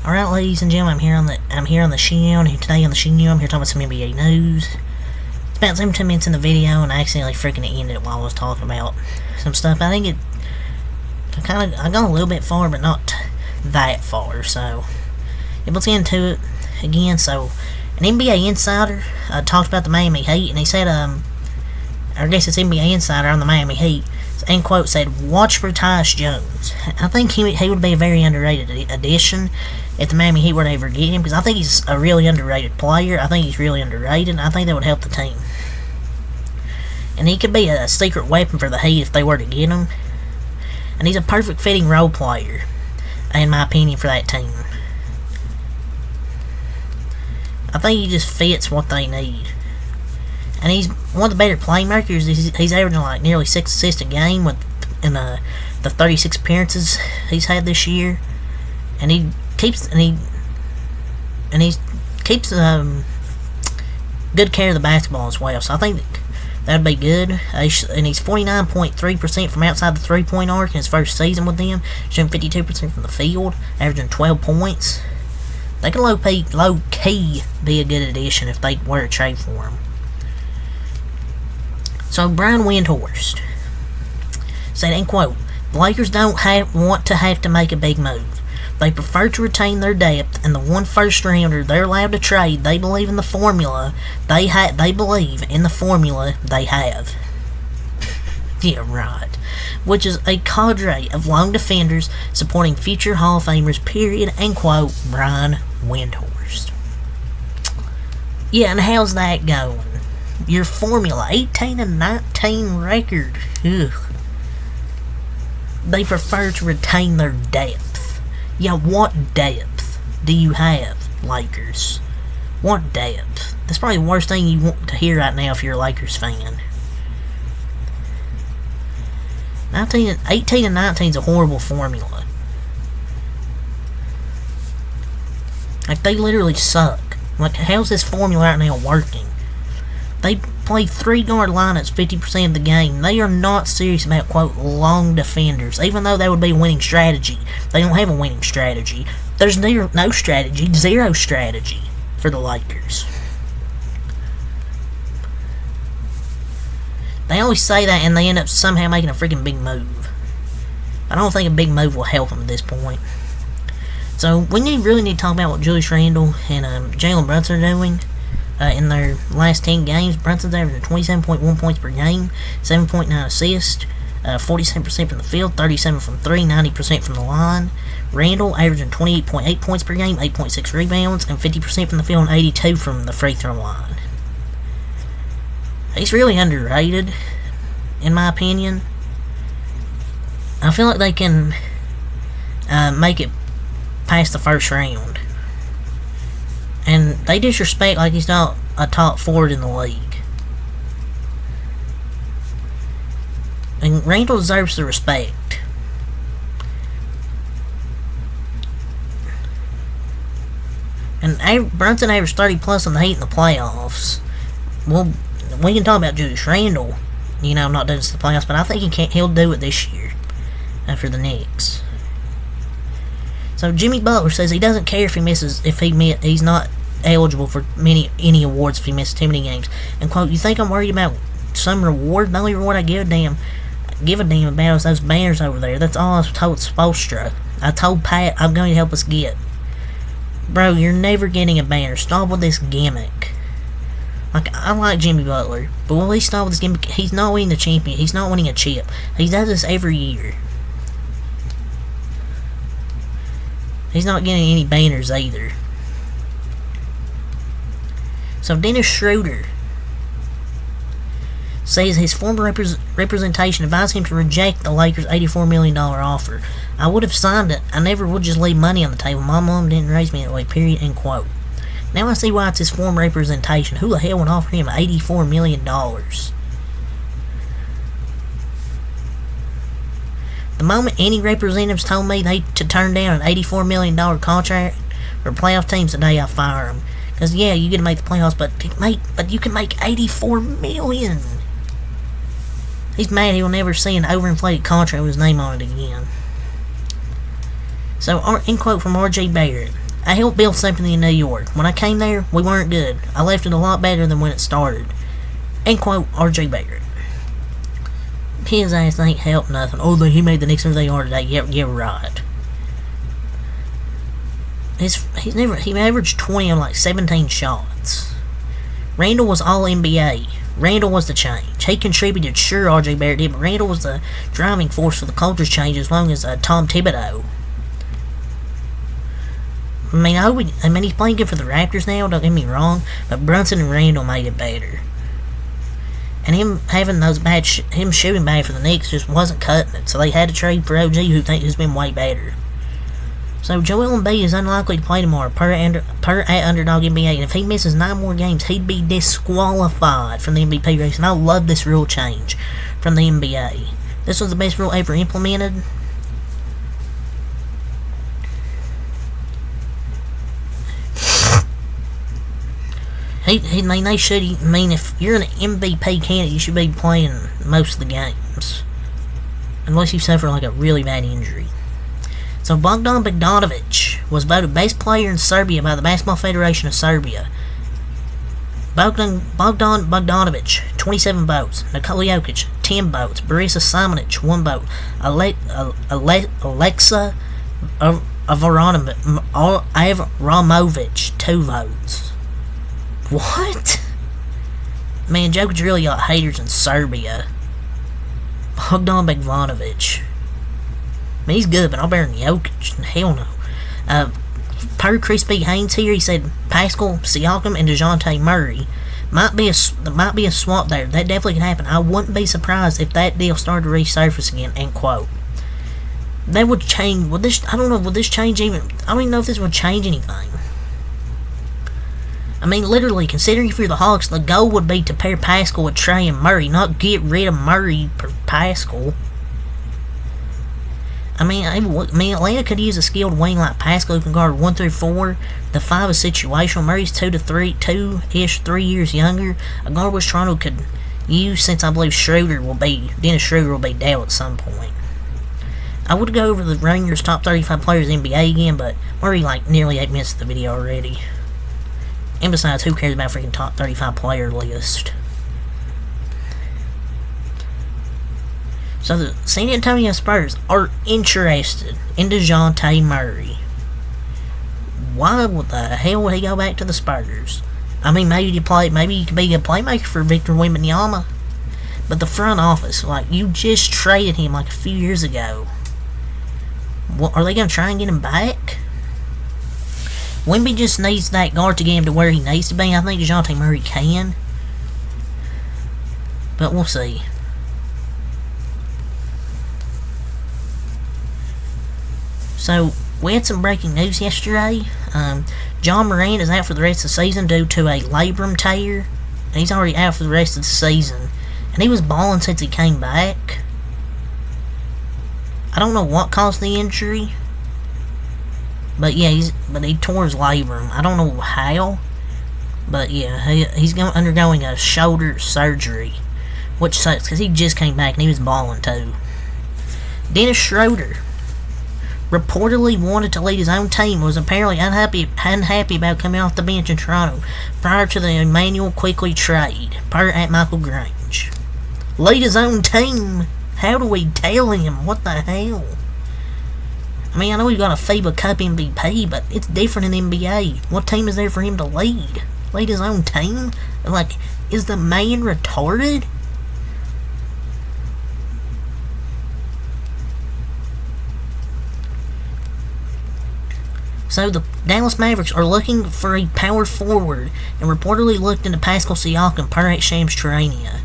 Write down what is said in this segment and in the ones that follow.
Alright, ladies and gentlemen, I'm here on the show, and today on the show, I'm here talking about some NBA news. It's about 17 minutes in the video, and I accidentally freaking ended it while I was talking about some stuff. I think I got a little bit far, but not that far, so let's get into it again. So, an NBA insider talked about the Miami Heat, and he said, I guess it's NBA insider on the Miami Heat, end quote, said, watch for Tyus Jones. I think he would be a very underrated addition if the Miami Heat were to ever get him, because I think he's a really underrated player. I think he's really underrated, and I think that would help the team. And he could be a secret weapon for the Heat if they were to get him. And he's a perfect fitting role player, in my opinion, for that team. I think he just fits what they need. And he's one of the better playmakers. He's averaging like nearly 6 assists a game in the 36 appearances he's had this year. And he keeps good care of the basketball as well. So I think that'd be good. And he's 49.3% from outside the 3-point arc in his first season with them, shooting 52% from the field, averaging 12 points. They could low-key be a good addition if they were to trade for him. So Brian Windhorst said, end quote, the Lakers don't want to have to make a big move. They prefer to retain their depth, and the one first rounder they're allowed to trade, they believe in the formula they believe in the formula they have. Yeah, right. Which is a cadre of lone defenders supporting future Hall of Famers, period, end quote, Brian Windhorst. Yeah, and how's that going? Your formula, 18-19 record. Ugh. They prefer to retain their depth. Yeah, what depth do you have, Lakers? What depth? That's probably the worst thing you want to hear right now if you're a Lakers fan. 18-19 is a horrible formula. Like, they literally suck. Like, how's this formula right now working? They play 3-guard lineups 50% of the game. They are not serious about, quote, long defenders, even though that would be a winning strategy. They don't have a winning strategy. There's no strategy, zero strategy for the Lakers. They always say that, and they end up somehow making a freaking big move. I don't think a big move will help them at this point. So, we really need to talk about what Julius Randle and Jalen Brunson are doing. In their last 10 games, Brunson's averaging 27.1 points per game, 7.9 assists, 47% from the field, 37% from 3, 90% from the line. Randle averaging 28.8 points per game, 8.6 rebounds, and 50% from the field and 82 from the free throw line. He's really underrated, in my opinion. I feel like they can make it past the first round. And they disrespect like he's not a top forward in the league. And Randle deserves the respect. And Brunson averaged 30 plus on the Heat in the playoffs. Well, we can talk about Julius Randle, not doing this in the playoffs, but I think he'll do it this year for the Knicks. So Jimmy Butler says he doesn't care if he's not eligible for any awards if he misses too many games. And quote, you think I'm worried about some reward? The only reward I give a damn about is those banners over there. That's all I was told Spoelstra. I told Pat I'm going to help us get. Bro, you're never getting a banner. Stop with this gimmick. Like, I like Jimmy Butler, but will he stop with this gimmick? He's not winning the champion. He's not winning a chip. He does this every year. He's not getting any banners either. So Dennis Schroeder says his former representation advised him to reject the Lakers' $84 million offer. I would have signed it. I never would just leave money on the table. My mom didn't raise me that way, period, end quote. Now I see why it's his former representation. Who the hell would offer him $84 million? The moment any representatives told me to turn down an $84 million contract for playoff teams today, I fire them. Because, yeah, you get to make the playoffs, but you can make $84 million. He's mad he will never see an overinflated contract with his name on it again. So, end quote from R.J. Barrett. I helped build something in New York. When I came there, we weren't good. I left it a lot better than when it started. End quote, R.J. Barrett. His ass ain't helped nothing. Oh, he made the Knicks who they are today. Yeah, right. He averaged 20 on like 17 shots. Randall was all NBA. Randall was the change. He contributed, sure, R.J. Barrett did, but Randall was the driving force for the culture's change as long as Tom Thibodeau. I mean, he's playing good for the Raptors now, don't get me wrong, but Brunson and Randall made it better. And him having those him shooting bad for the Knicks just wasn't cutting it, so they had to trade for OG, who's been way better. So Joel Embiid is unlikely to play tomorrow per at Underdog NBA, and if he misses 9 more games, he'd be disqualified from the MVP race. And I love this rule change from the NBA. This was the best rule ever implemented. They should. I mean, if you're an MVP candidate, you should be playing most of the games, unless you suffer like a really bad injury. So Bogdan Bogdanovic was voted best player in Serbia by the Basketball Federation of Serbia. Bogdan Bogdanovic, 27 votes. Nikola Jokic, 10 votes. Borisa Simonic, 1 vote. Alexa Avramovic, 2 votes. What? Man, Jokic really got haters in Serbia. Bogdan Bogdanovic. I mean, he's good, but I'm better than Jokic. Hell no. Per Chris B. Haynes here, he said Pascal Siakam and DeJounte Murray might be a swap there. That definitely could happen. I wouldn't be surprised if that deal started to resurface again. End quote. That would change. Would this change even? I don't even know if this would change anything. I mean, literally, considering if you're the Hawks, the goal would be to pair Pascal with Trey and Murray, not get rid of Murray for Pascal. I mean, Atlanta could use a skilled wing like Pascal who can guard 1 through 4. The 5 is situational. Murray's 2-ish, 3 years younger. A guard which Toronto could use, since I believe Dennis Schroeder will be down at some point. I would go over the Rangers' top 35 players in the NBA again, but we're already like nearly 8 minutes of the video already. And besides, who cares about freaking top 35 player list? So the San Antonio Spurs are interested in DeJounte Murray. Why the hell would he go back to the Spurs? I mean, maybe he could be a playmaker for Victor Wembanyama. But the front office, like, you just traded him like a few years ago. What, are they going to try and get him back? Wemby just needs that guard to get him to where he needs to be. I think DeJounte Murray can. But we'll see. So, we had some breaking news yesterday. John Moran is out for the rest of the season due to a labrum tear. He's already out for the rest of the season. And he was balling since he came back. I don't know what caused the injury. But yeah, he tore his labrum. I don't know how. But yeah, he's undergoing a shoulder surgery. Which sucks, because he just came back and he was balling too. Dennis Schroeder reportedly wanted to lead his own team, was apparently unhappy about coming off the bench in Toronto prior to the Emmanuel Quickley trade, per at Michael Grange. Lead his own team? How do we tell him? What the hell? I mean, I know he got a FIBA Cup MVP, but it's different in NBA. What team is there for him to lead? Lead his own team? Like, is the man retarded? So the Dallas Mavericks are looking for a power forward and reportedly looked into Pascal Siakam per at Shams Charania.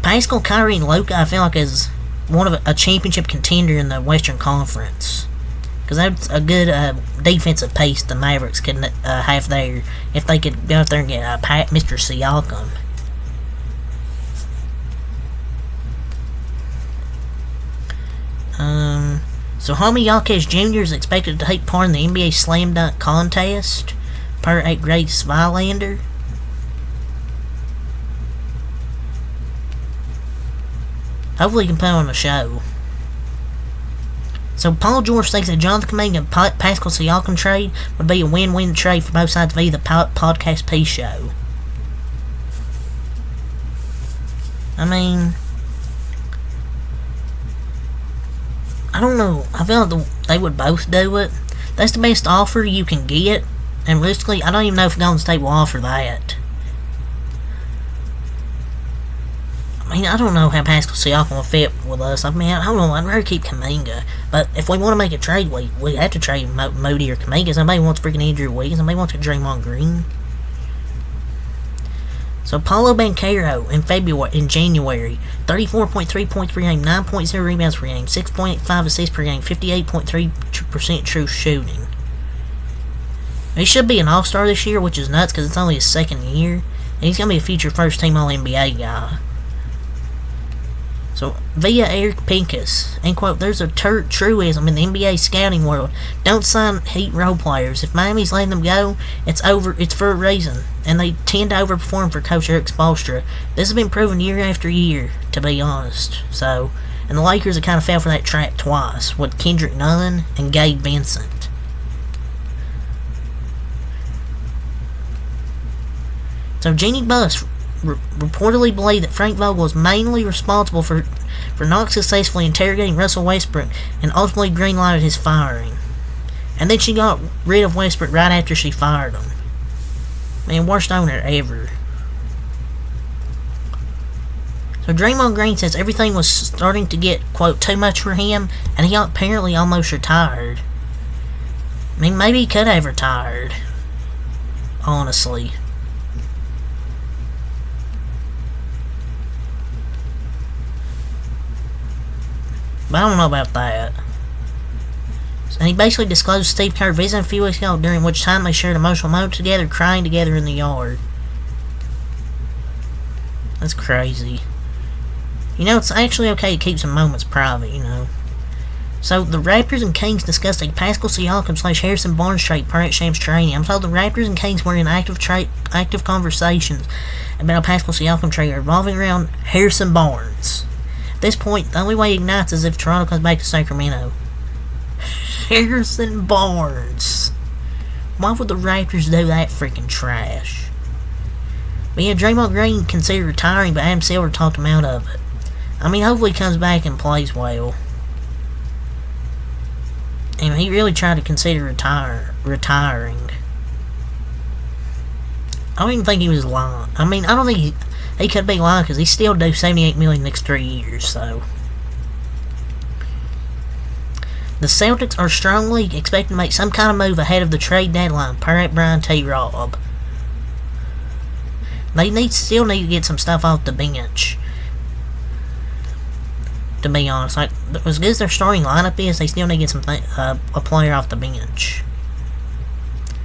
Pascal, Kyrie, and Luka, I feel like is one of a championship contender in the Western Conference. Because that's a good defensive piece the Mavericks could have there if they could go out there and get Mr. Siakam. So Jaime Jaquez Jr. is expected to take part in the NBA Slam Dunk Contest, per at Greg Svilander. Hopefully he can put on a show. So Paul George thinks that Jonathan Kuminga and Pascal Siakam trade would be a win-win trade for both sides via the Podcast P show. I mean, I don't know. I feel like they would both do it. That's the best offer you can get. And realistically, I don't even know if Golden State will offer that. I mean, I don't know how Pascal Siakam will fit with us. I mean, I don't know. I'd rather keep Kuminga. But if we want to make a trade, we have to trade Moody or Kuminga. Somebody wants freaking Andrew Wiggins. Somebody wants a Draymond Green. So Paolo Banchero in January, 34.3 points per game, 9.0 rebounds per game, 6.5 assists per game, 58.3% true shooting. He should be an all-star this year, which is nuts because it's only his second year. And he's going to be a future first-team All-NBA guy. So, via Eric Pincus, and quote, there's a truism in the NBA scouting world. Don't sign Heat role players. If Miami's letting them go, it's for a reason. And they tend to overperform for Coach Eric Spoelstra. This has been proven year after year, to be honest. So, and the Lakers have kind of fell for that trap twice, with Kendrick Nunn and Gabe Vincent. So, Jeannie Buss reportedly believed that Frank Vogel was mainly responsible for not successfully interrogating Russell Westbrook and ultimately greenlighted his firing. And then she got rid of Westbrook right after she fired him. Man, worst owner ever. So Draymond Green says everything was starting to get, quote, too much for him, and he apparently almost retired. I mean, maybe he could have retired. Honestly. But I don't know about that. And he basically disclosed Steve Kerr visiting a few weeks ago, during which time they shared emotional moments together, crying together in the yard. That's crazy. You know, it's actually okay to keep some moments private, you know. So, the Raptors and Kings discussed a Pascal Siakam / Harrison Barnes trade per at Shams Training. I'm told the Raptors and Kings were in active conversations about a Pascal Siakam trade revolving around Harrison Barnes. At this point, the only way it ignites is if Toronto comes back to Sacramento. Harrison Barnes. Why would the Raptors do that freaking trash? But yeah, Draymond Green considered retiring, but Adam Silver talked him out of it. I mean, hopefully he comes back and plays well. And he really tried to consider retiring. I don't even think he was lying. I mean, I don't think he could be lying because he still due $78 million next 3 years, so. The Celtics are strongly expecting to make some kind of move ahead of the trade deadline, per at Brian T. Robb. They still need to get some stuff off the bench. To be honest, like, as good as their starting lineup is, they still need to get a player off the bench.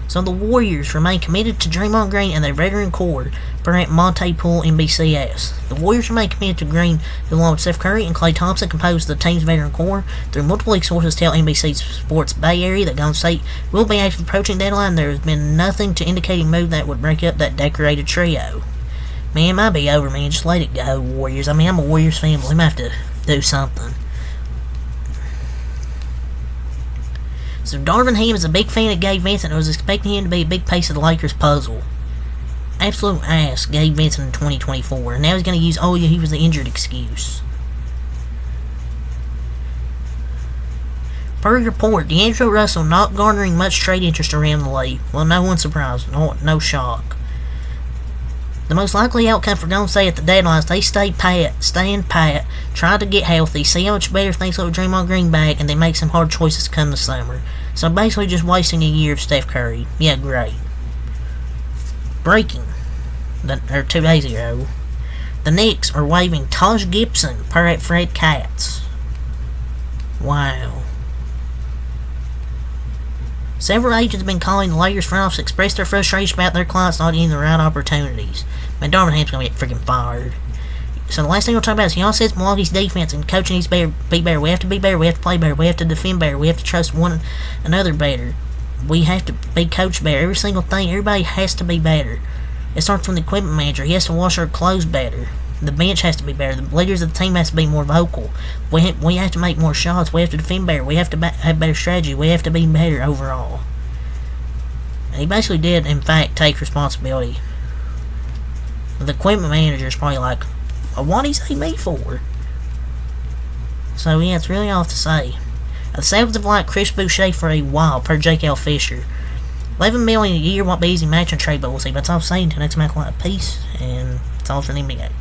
So the Warriors remain committed to Draymond Green and their veteran core, per at Monte Poole NBCS. The Warriors remain committed to Green, who along with Steph Curry and Klay Thompson compose the team's veteran core. Through multiple league sources tell NBC Sports Bay Area that Golden State will be active approaching deadline. There has been nothing to indicate a move that would break up that decorated trio. Man, it might be over, man. Just let it go, Warriors. I mean, I'm a Warriors fan, but we might have to do something. So Darvin Ham is a big fan of Gabe Vincent and was expecting him to be a big piece of the Lakers puzzle. Absolute ass, Gabe Vincent in 2024. And now he's going to use, oh yeah, he was the injured excuse. Per report, D'Angelo Russell not garnering much trade interest around the league. Well, no one's surprised. No shock. The most likely outcome for Golden State at the deadline is they stand pat, try to get healthy, see how much better things look with Draymond Green back, and they make some hard choices come the summer. So basically just wasting a year of Steph Curry. Yeah, great. Breaking. 2 days ago, the Knicks are waiving Taj Gibson per at Fred Katz. Wow. Several agents have been calling the Lakers front office to express their frustration about their clients not getting the right opportunities. Man, Darvin Ham's going to get freaking fired. So the last thing we'll talk about is he says Milwaukee's defense and coaching needs to be better. We have to be better. We have to play better. We have to defend better. We have to trust one another better. We have to be coached better. Every single thing, everybody has to be better. It starts from the equipment manager. He has to wash our clothes better. The bench has to be better. The leaders of the team has to be more vocal. We have to make more shots. We have to defend better. We have to have better strategy. We have to be better overall. And he basically did, in fact, take responsibility. The equipment manager is probably like, what did he say me for? So yeah, it's really all to say. The Sabres have liked Chris Boucher for a while, per J.K.L. Fisher. $11 million a year won't be easy matching trade, but we'll see. But that's all I'm saying. Until next match, peace, and that's all for the NBA.